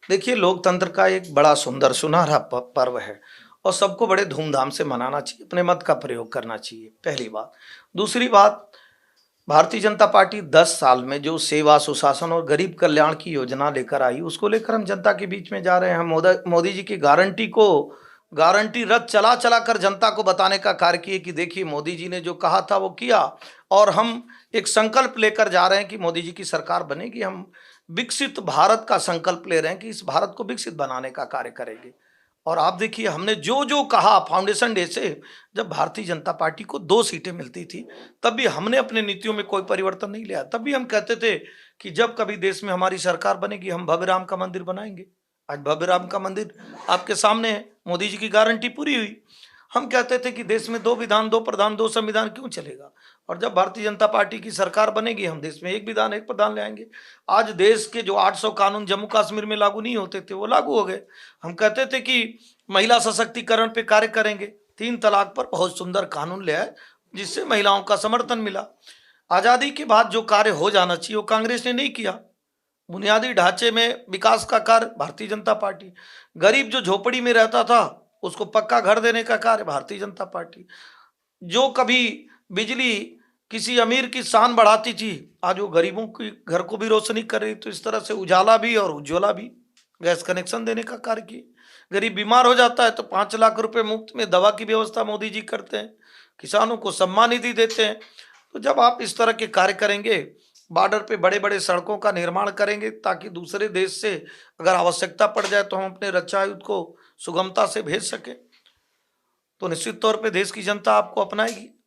देखिए, लोकतंत्र का एक बड़ा सुंदर सुनहरा पर्व है और सबको बड़े धूमधाम से मनाना चाहिए, अपने मत का प्रयोग करना चाहिए, पहली बात। दूसरी बात, भारतीय जनता पार्टी 10 साल में जो सेवा, सुशासन और गरीब कल्याण की योजना लेकर आई, उसको लेकर हम जनता के बीच में जा रहे हैं। हम मोदी जी की गारंटी को गारंटी रथ चला-चला कर जनता को बताने का कार्य किए कि देखिए मोदी जी ने जो कहा था वो किया और हम एक संकल्प लेकर जा रहे हैं कि मोदी जी की सरकार बनेगी। हम विकसित भारत का संकल्प ले रहे हैं कि इस भारत को विकसित बनाने का कार्य करेंगे। और आप देखिए हमने जो-जो कहा फाउंडेशन डे से, जब भारतीय जनता पार्टी को 2 सीटें मिलती थी, तब भी हमने अपनी नीतियों में कोई परिवर्तन नहीं लाया। तब भी हम कहते थे कि जब कभी देश में हमारी सरकार बनेगी, हम भव्य राम का मंदिर बनाएँगे। आज भव्य राम का मंदिर आपके सामने है, मोदी जी की गारंटी पूरी हुई। हम कहते थे कि देश में 2 विधान, 2 प्रधान, 2 संविधान क्यों चलेगा? और जब भारतीय जनता पार्टी की सरकार बनेगी, हम देश में 1 विधान, 1 प्रधान ले आएँगे। आज देश के जो 800 कानून जम्मू-कश्मीर में लागू नहीं होते थे, वो लागू हो गए। हम कहते थे कि महिला सशक्तिकरण पे कार्य करेंगे, 3 तलाक पर बहुत सुंदर कानून ले आए, जिससे महिलाओं का समर्थन मिला। आज़ादी के बाद जो कार्य हो जाना चाहिए, वो कांग्रेस ने नहीं किया। बुनियादी ढांचे में विकास का कार्य भारतीय जनता पार्टी, गरीब जो झोपड़ी में रहता था उसको पक्का घर देने का कार्य भारतीय जनता पार्टी, जो कभी बिजली किसी अमीर की शान बढ़ाती थी, आज वो गरीबों की घर को भी रोशनी कर रही। तो इस तरह से उजाला भी और उज्ज्वला भी गैस कनेक्शन देने का कार्य किए। गरीब बीमार हो जाता है तो 5 लाख रुपए मुफ्त में दवा की व्यवस्था मोदी जी करते हैं, किसानों को सम्मान निधि देते हैं। तो जब आप इस तरह के कार्य करेंगे, बॉर्डर पे बड़े-बड़े सड़कों का निर्माण करेंगे ताकि दूसरे देश से अगर आवश्यकता पड़ जाए तो हम अपने रक्षा आयुध को सुगमता से भेज सकें, तो निश्चित तौर पे देश की जनता आपको अपनाएगी।